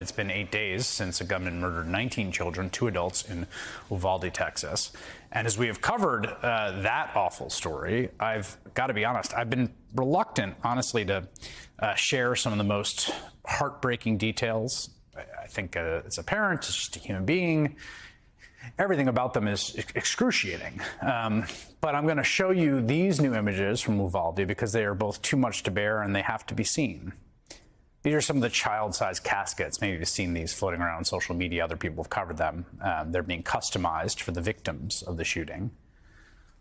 It's been 8 days since a gunman murdered 19 children, 2 adults in Uvalde, Texas. And as we have covered that awful story, I've got to be honest, I've been reluctant, honestly, to share some of the most heartbreaking details. I think as a parent, as just a human being, everything about them is excruciating. But I'm going to show you these new images from Uvalde because they are both too much to bear and they have to be seen. These are some of the child-sized caskets. Maybe you've seen these floating around on social media. Other people have covered them. They're being customized for the victims of the shooting.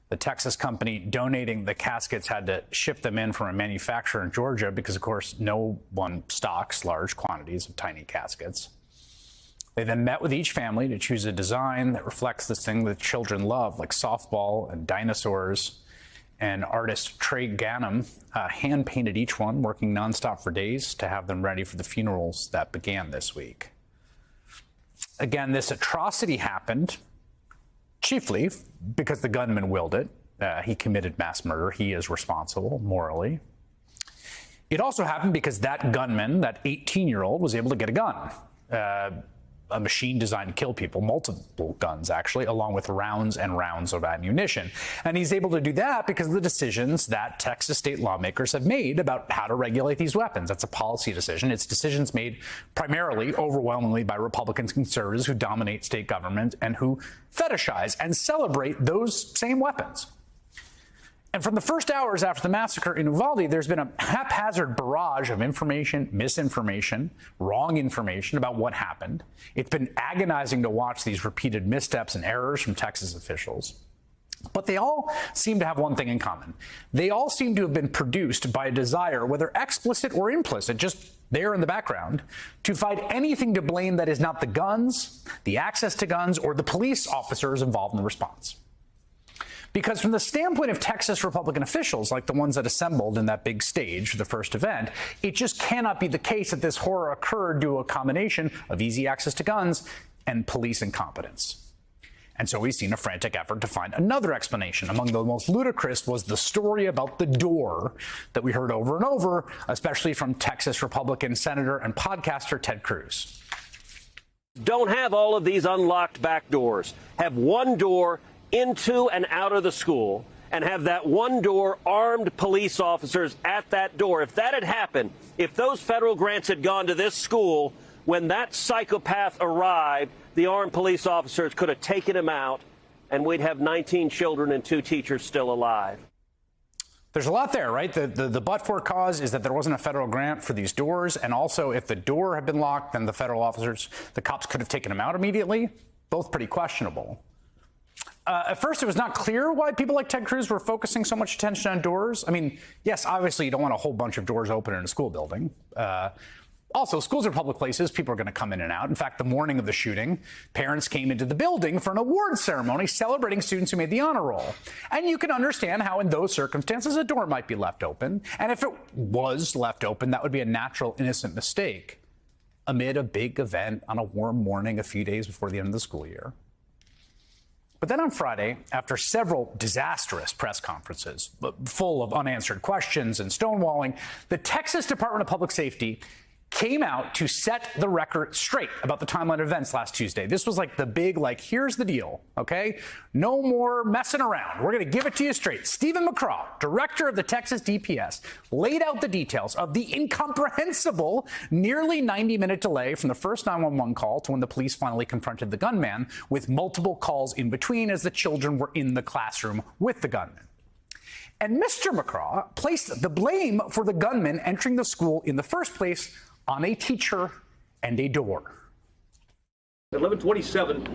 The Texas company donating the caskets had to ship them in from a manufacturer in Georgia because, of course, no one stocks large quantities of tiny caskets. They then met with each family to choose a design that reflects this thing that children love, like softball and dinosaurs. And artist Trey Ganem hand-painted each one, working nonstop for days to have them ready for the funerals that began this week. Again, this atrocity happened chiefly because the gunman willed it. He committed mass murder. He is responsible morally. It also happened because that gunman, that 18-year-old, was able to get a gun. A machine designed to kill people, multiple guns actually, along with rounds and rounds of ammunition. And he's able to do that because of the decisions that Texas state lawmakers have made about how to regulate these weapons. That's a policy decision. It's decisions made primarily, overwhelmingly, by Republicans, conservatives who dominate state government and who fetishize and celebrate those same weapons. And from the first hours after the massacre in Uvalde, there's been a haphazard barrage of information, misinformation, wrong information about what happened. It's been agonizing to watch these repeated missteps and errors from Texas officials. But they all seem to have one thing in common. They all seem to have been produced by a desire, whether explicit or implicit, just there in the background, to find anything to blame that is not the guns, the access to guns, or the police officers involved in the response. Because from the standpoint of Texas Republican officials, like the ones that assembled in that big stage for the first event, it just cannot be the case that this horror occurred due to a combination of easy access to guns and police incompetence. And so we've seen a frantic effort to find another explanation. Among the most ludicrous was the story about the door that we heard over and over, especially from Texas Republican Senator and podcaster Ted Cruz. Don't have all of these unlocked back doors. Have one door into and out of the school, and have that one door armed police officers at that door. If that had happened, if those federal grants had gone to this school, when that psychopath arrived, the armed police officers could have taken him out, and we'd have 19 children and 2 teachers still alive. There's a lot there, right? The but-for cause is that there wasn't a federal grant for these doors, and also if the door had been locked, then the federal officers, the cops could have taken him out immediately. Both pretty questionable. At first, it was not clear why people like Ted Cruz were focusing so much attention on doors. I mean, yes, obviously, you don't want a whole bunch of doors open in a school building. Also, schools are public places. People are going to come in and out. In fact, the morning of the shooting, parents came into the building for an awards ceremony celebrating students who made the honor roll. And you can understand how, in those circumstances, a door might be left open. And if it was left open, that would be a natural, innocent mistake amid a big event on a warm morning a few days before the end of the school year. But then on Friday, after several disastrous press conferences full of unanswered questions and stonewalling, the Texas Department of Public Safety came out to set the record straight about the timeline of events last Tuesday. This was like the big, here's the deal, okay? No more messing around. We're going to give it to you straight. Stephen McCraw, director of the Texas DPS, laid out the details of the incomprehensible nearly 90-minute delay from the first 911 call to when the police finally confronted the gunman, with multiple calls in between as the children were in the classroom with the gunman. And Mr. McCraw placed the blame for the gunman entering the school in the first place on a teacher and a door. At 11:27,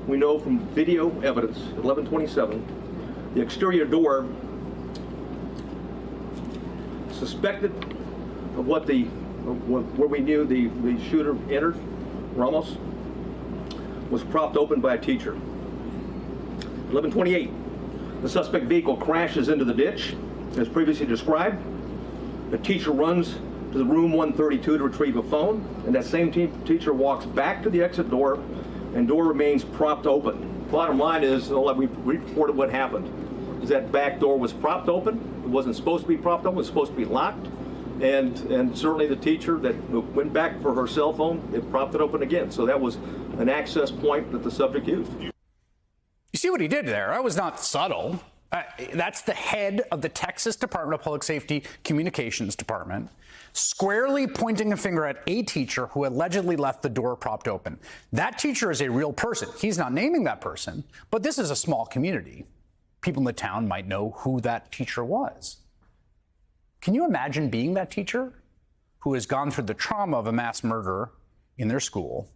we know from video evidence, at 11:27, the exterior door suspected of where we knew the shooter entered, Ramos, was propped open by a teacher. 11:28, the suspect vehicle crashes into the ditch, as previously described. The teacher runs to the room 132 to retrieve a phone, and that same teacher walks back to the exit door, and door remains propped open. Bottom line is, we reported what happened, is that back door was propped open. It wasn't supposed to be propped open, it was supposed to be locked. and certainly the teacher that went back for her cell phone, it propped it open again. So that was an access point that the subject used. You see what he did there? That was not subtle. That's the head of the Texas Department of Public Safety Communications Department, squarely pointing a finger at a teacher who allegedly left the door propped open. That teacher is a real person. He's not naming that person, but this is a small community. People in the town might know who that teacher was. Can you imagine being that teacher who has gone through the trauma of a mass murder in their school,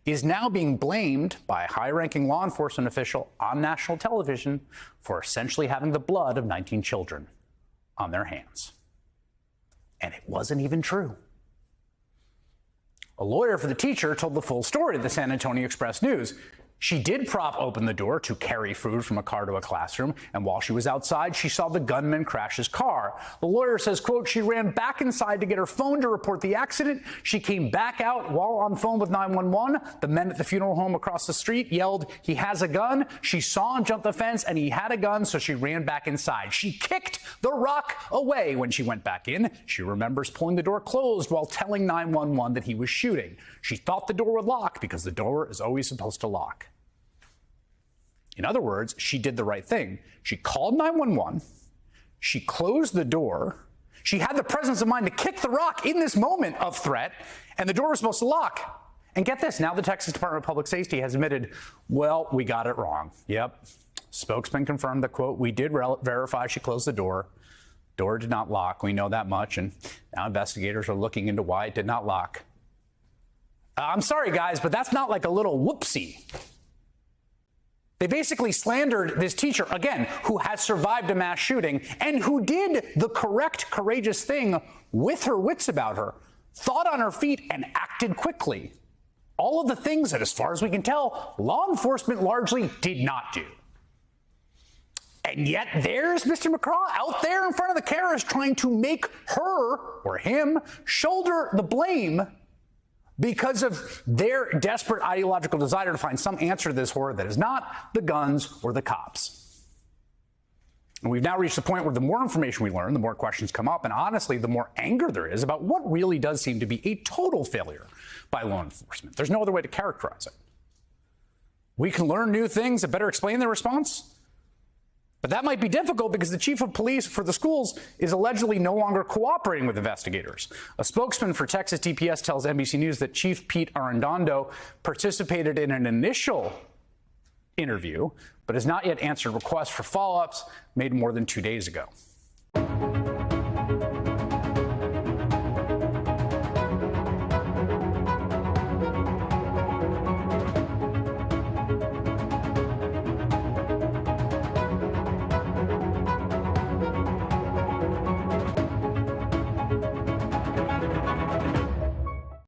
is now being blamed by a high-ranking law enforcement official on national television for essentially having the blood of 19 children on their hands? And it wasn't even true. A lawyer for the teacher told the full story to the San Antonio Express News. She did prop open the door to carry food from a car to a classroom, and while she was outside, she saw the gunman crash his car. The lawyer says, quote, she ran back inside to get her phone to report the accident. She came back out while on phone with 911. The men at the funeral home across the street yelled, he has a gun. She saw him jump the fence, and he had a gun, so she ran back inside. She kicked the rock away when she went back in. She remembers pulling the door closed while telling 911 that he was shooting. She thought the door would lock because the door is always supposed to lock. In other words, she did the right thing. She called 911. She closed the door. She had the presence of mind to kick the rock in this moment of threat, and the door was supposed to lock. And get this, now the Texas Department of Public Safety has admitted, well, we got it wrong. Yep. Spokesman confirmed that, quote, we did verify she closed the door. Door did not lock. We know that much, and now investigators are looking into why it did not lock. I'm sorry, guys, but that's not like a little whoopsie. They basically slandered this teacher, again, who has survived a mass shooting and who did the correct, courageous thing with her wits about her, thought on her feet, and acted quickly. All of the things that, as far as we can tell, law enforcement largely did not do. And yet there's Mr. McCraw out there in front of the cameras trying to make her, or him, shoulder the blame because of their desperate ideological desire to find some answer to this horror that is not the guns or the cops. And we've now reached the point where the more information we learn, the more questions come up, and honestly, the more anger there is about what really does seem to be a total failure by law enforcement. There's no other way to characterize it. We can learn new things that better explain their response, but that might be difficult because the chief of police for the schools is allegedly no longer cooperating with investigators. A spokesman for Texas DPS tells NBC News that Chief Pete Arredondo participated in an initial interview, but has not yet answered requests for follow-ups made more than 2 days ago.